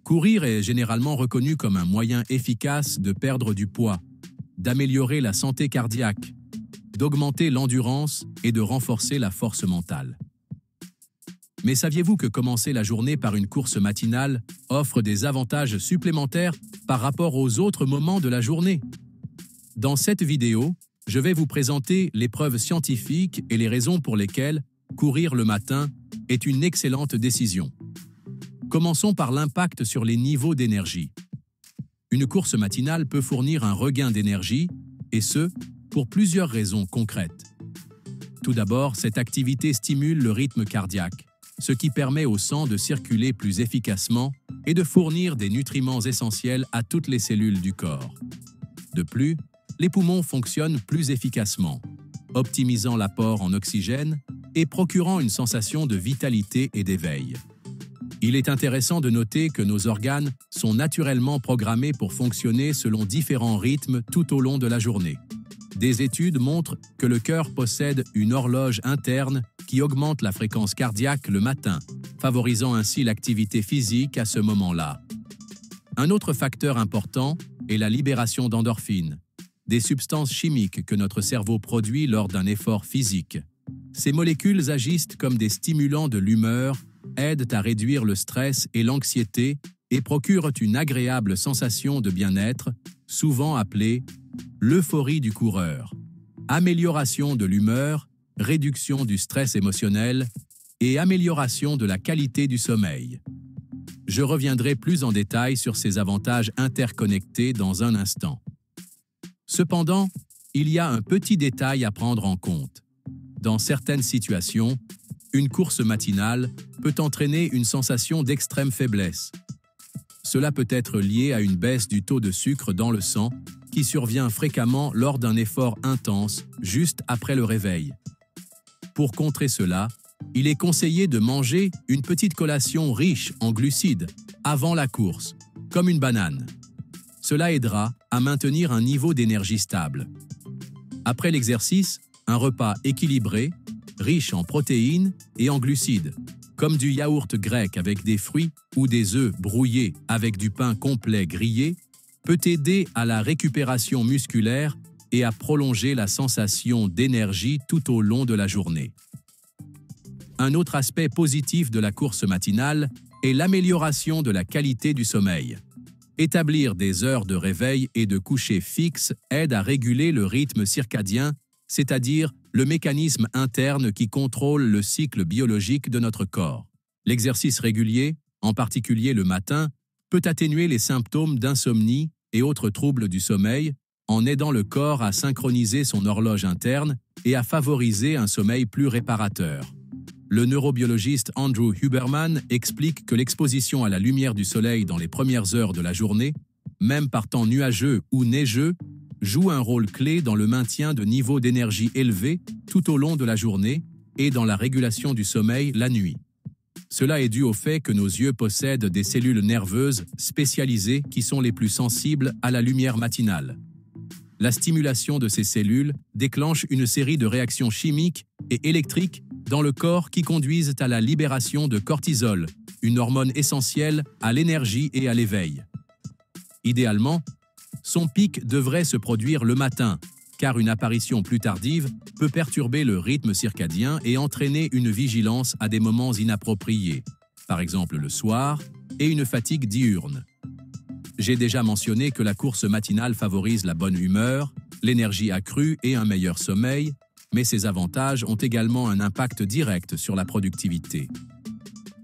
Courir est généralement reconnu comme un moyen efficace de perdre du poids, d'améliorer la santé cardiaque, d'augmenter l'endurance et de renforcer la force mentale. Mais saviez-vous que commencer la journée par une course matinale offre des avantages supplémentaires par rapport aux autres moments de la journée? Dans cette vidéo, je vais vous présenter les preuves scientifiques et les raisons pour lesquelles courir le matin est une excellente décision. Commençons par l'impact sur les niveaux d'énergie. Une course matinale peut fournir un regain d'énergie, et ce, pour plusieurs raisons concrètes. Tout d'abord, cette activité stimule le rythme cardiaque, ce qui permet au sang de circuler plus efficacement et de fournir des nutriments essentiels à toutes les cellules du corps. De plus, les poumons fonctionnent plus efficacement, optimisant l'apport en oxygène et procurant une sensation de vitalité et d'éveil. Il est intéressant de noter que nos organes sont naturellement programmés pour fonctionner selon différents rythmes tout au long de la journée. Des études montrent que le cœur possède une horloge interne qui augmente la fréquence cardiaque le matin, favorisant ainsi l'activité physique à ce moment-là. Un autre facteur important est la libération d'endorphines, des substances chimiques que notre cerveau produit lors d'un effort physique. Ces molécules agissent comme des stimulants de l'humeur, aident à réduire le stress et l'anxiété et procurent une agréable sensation de bien-être, souvent appelée l'euphorie du coureur. Amélioration de l'humeur, réduction du stress émotionnel et amélioration de la qualité du sommeil. Je reviendrai plus en détail sur ces avantages interconnectés dans un instant. Cependant, il y a un petit détail à prendre en compte. Dans certaines situations, une course matinale peut entraîner une sensation d'extrême faiblesse. Cela peut être lié à une baisse du taux de sucre dans le sang qui survient fréquemment lors d'un effort intense, juste après le réveil. Pour contrer cela, il est conseillé de manger une petite collation riche en glucides avant la course, comme une banane. Cela aidera à maintenir un niveau d'énergie stable. Après l'exercice, un repas équilibré, riche en protéines et en glucides, comme du yaourt grec avec des fruits ou des œufs brouillés avec du pain complet grillé, peut aider à la récupération musculaire et à prolonger la sensation d'énergie tout au long de la journée. Un autre aspect positif de la course matinale est l'amélioration de la qualité du sommeil. Établir des heures de réveil et de coucher fixes aide à réguler le rythme circadien, c'est-à-dire le mécanisme interne qui contrôle le cycle biologique de notre corps. L'exercice régulier, en particulier le matin, peut atténuer les symptômes d'insomnie et autres troubles du sommeil en aidant le corps à synchroniser son horloge interne et à favoriser un sommeil plus réparateur. Le neurobiologiste Andrew Huberman explique que l'exposition à la lumière du soleil dans les premières heures de la journée, même par temps nuageux ou neigeux, joue un rôle clé dans le maintien de niveaux d'énergie élevés tout au long de la journée et dans la régulation du sommeil la nuit. Cela est dû au fait que nos yeux possèdent des cellules nerveuses spécialisées qui sont les plus sensibles à la lumière matinale. La stimulation de ces cellules déclenche une série de réactions chimiques et électriques dans le corps qui conduisent à la libération de cortisol, une hormone essentielle à l'énergie et à l'éveil. Idéalement, son pic devrait se produire le matin, car une apparition plus tardive peut perturber le rythme circadien et entraîner une vigilance à des moments inappropriés, par exemple le soir, et une fatigue diurne. J'ai déjà mentionné que la course matinale favorise la bonne humeur, l'énergie accrue et un meilleur sommeil, mais ces avantages ont également un impact direct sur la productivité.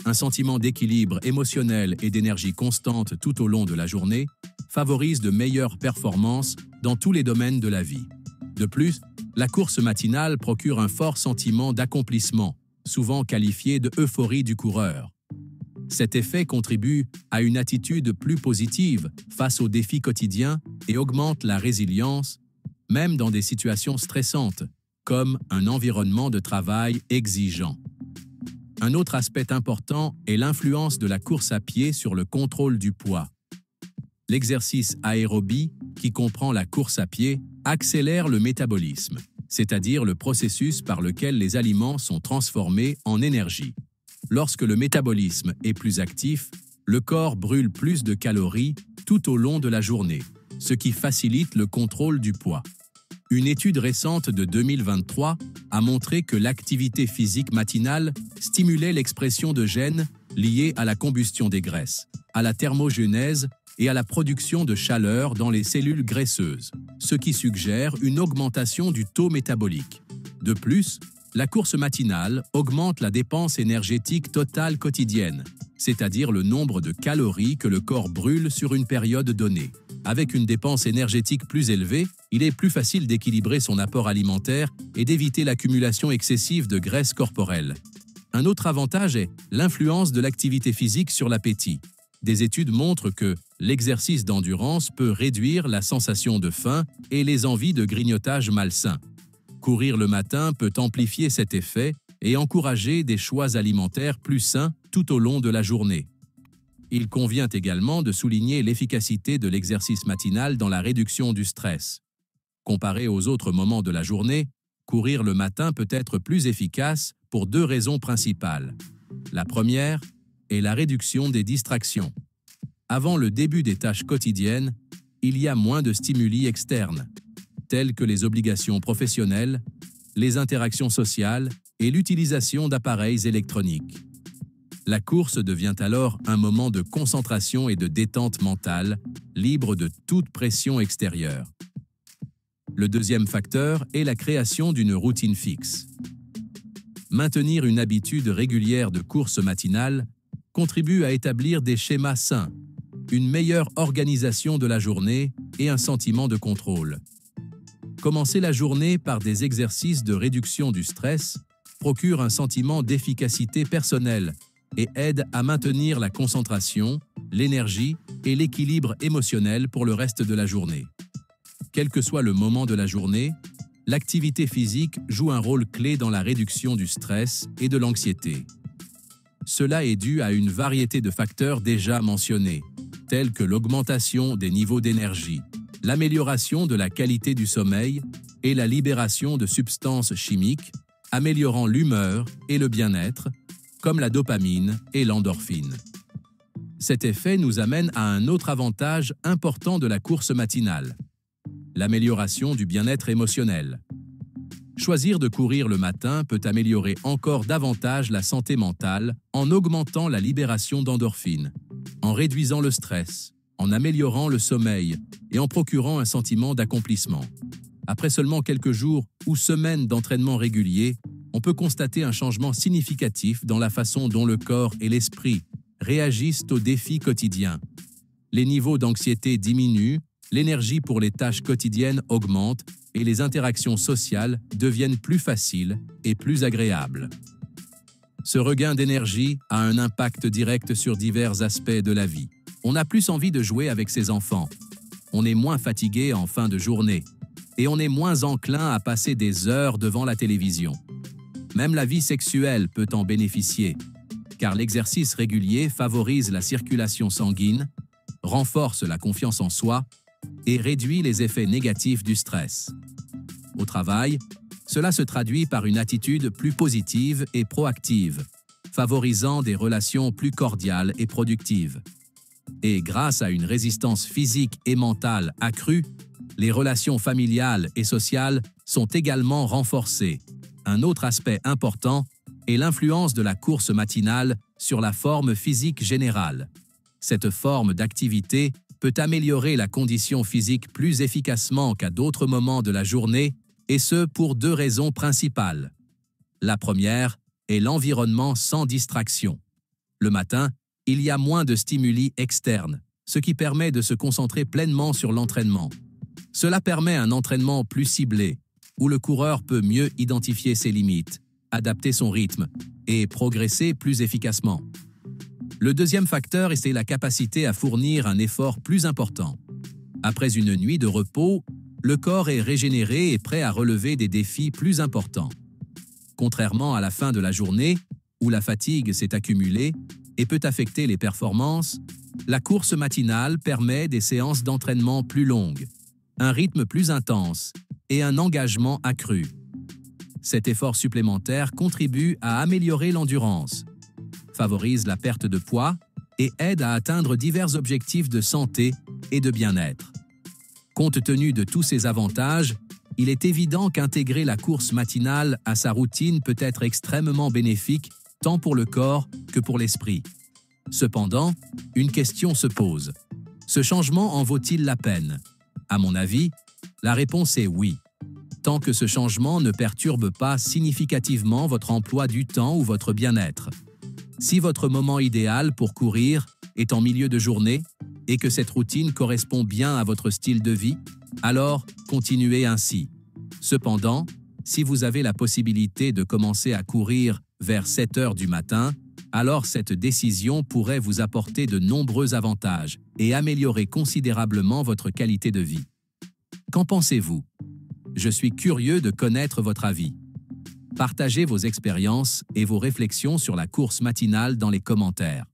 Un sentiment d'équilibre émotionnel et d'énergie constante tout au long de la journée favorise de meilleures performances dans tous les domaines de la vie. De plus, la course matinale procure un fort sentiment d'accomplissement, souvent qualifié de euphorie du coureur. Cet effet contribue à une attitude plus positive face aux défis quotidiens et augmente la résilience, même dans des situations stressantes, comme un environnement de travail exigeant. Un autre aspect important est l'influence de la course à pied sur le contrôle du poids. L'exercice aérobie, qui comprend la course à pied, accélère le métabolisme, c'est-à-dire le processus par lequel les aliments sont transformés en énergie. Lorsque le métabolisme est plus actif, le corps brûle plus de calories tout au long de la journée, ce qui facilite le contrôle du poids. Une étude récente de 2023 a montré que l'activité physique matinale stimulait l'expression de gènes liés à la combustion des graisses, à la thermogénèse et à la production de chaleur dans les cellules graisseuses, ce qui suggère une augmentation du taux métabolique. De plus, la course matinale augmente la dépense énergétique totale quotidienne, c'est-à-dire le nombre de calories que le corps brûle sur une période donnée. Avec une dépense énergétique plus élevée, il est plus facile d'équilibrer son apport alimentaire et d'éviter l'accumulation excessive de graisse corporelle. Un autre avantage est l'influence de l'activité physique sur l'appétit. Des études montrent que l'exercice d'endurance peut réduire la sensation de faim et les envies de grignotage malsain. Courir le matin peut amplifier cet effet et encourager des choix alimentaires plus sains tout au long de la journée. Il convient également de souligner l'efficacité de l'exercice matinal dans la réduction du stress. Comparé aux autres moments de la journée, courir le matin peut être plus efficace pour deux raisons principales. La première est la réduction des distractions. Avant le début des tâches quotidiennes, il y a moins de stimuli externes, tels que les obligations professionnelles, les interactions sociales et l'utilisation d'appareils électroniques. La course devient alors un moment de concentration et de détente mentale, libre de toute pression extérieure. Le deuxième facteur est la création d'une routine fixe. Maintenir une habitude régulière de course matinale contribue à établir des schémas sains, une meilleure organisation de la journée et un sentiment de contrôle. Commencer la journée par des exercices de réduction du stress procure un sentiment d'efficacité personnelle et aide à maintenir la concentration, l'énergie et l'équilibre émotionnel pour le reste de la journée. Quel que soit le moment de la journée, l'activité physique joue un rôle clé dans la réduction du stress et de l'anxiété. Cela est dû à une variété de facteurs déjà mentionnés, tels que l'augmentation des niveaux d'énergie, l'amélioration de la qualité du sommeil et la libération de substances chimiques, améliorant l'humeur et le bien-être, comme la dopamine et l'endorphine. Cet effet nous amène à un autre avantage important de la course matinale, l'amélioration du bien-être émotionnel. Choisir de courir le matin peut améliorer encore davantage la santé mentale en augmentant la libération d'endorphines, en réduisant le stress, en améliorant le sommeil et en procurant un sentiment d'accomplissement. Après seulement quelques jours ou semaines d'entraînement régulier, on peut constater un changement significatif dans la façon dont le corps et l'esprit réagissent aux défis quotidiens. Les niveaux d'anxiété diminuent, l'énergie pour les tâches quotidiennes augmente et les interactions sociales deviennent plus faciles et plus agréables. Ce regain d'énergie a un impact direct sur divers aspects de la vie. On a plus envie de jouer avec ses enfants, on est moins fatigué en fin de journée et on est moins enclin à passer des heures devant la télévision. Même la vie sexuelle peut en bénéficier, car l'exercice régulier favorise la circulation sanguine, renforce la confiance en soi et réduit les effets négatifs du stress. Au travail, cela se traduit par une attitude plus positive et proactive, favorisant des relations plus cordiales et productives. Et grâce à une résistance physique et mentale accrue, les relations familiales et sociales sont également renforcées. Un autre aspect important est l'influence de la course matinale sur la forme physique générale. Cette forme d'activité peut améliorer la condition physique plus efficacement qu'à d'autres moments de la journée, et ce pour deux raisons principales. La première est l'environnement sans distraction. Le matin, il y a moins de stimuli externes, ce qui permet de se concentrer pleinement sur l'entraînement. Cela permet un entraînement plus ciblé, où le coureur peut mieux identifier ses limites, adapter son rythme et progresser plus efficacement. Le deuxième facteur, c'est la capacité à fournir un effort plus important. Après une nuit de repos, le corps est régénéré et prêt à relever des défis plus importants. Contrairement à la fin de la journée, où la fatigue s'est accumulée et peut affecter les performances, la course matinale permet des séances d'entraînement plus longues, un rythme plus intense et un engagement accru. Cet effort supplémentaire contribue à améliorer l'endurance, favorise la perte de poids et aide à atteindre divers objectifs de santé et de bien-être. Compte tenu de tous ces avantages, il est évident qu'intégrer la course matinale à sa routine peut être extrêmement bénéfique tant pour le corps que pour l'esprit. Cependant, une question se pose. Ce changement en vaut-il la peine? À mon avis, la réponse est oui. Tant que ce changement ne perturbe pas significativement votre emploi du temps ou votre bien-être. Si votre moment idéal pour courir est en milieu de journée et que cette routine correspond bien à votre style de vie, alors continuez ainsi. Cependant, si vous avez la possibilité de commencer à courir vers 7 heures du matin, alors cette décision pourrait vous apporter de nombreux avantages et améliorer considérablement votre qualité de vie. Qu'en pensez-vous? Je suis curieux de connaître votre avis. Partagez vos expériences et vos réflexions sur la course matinale dans les commentaires.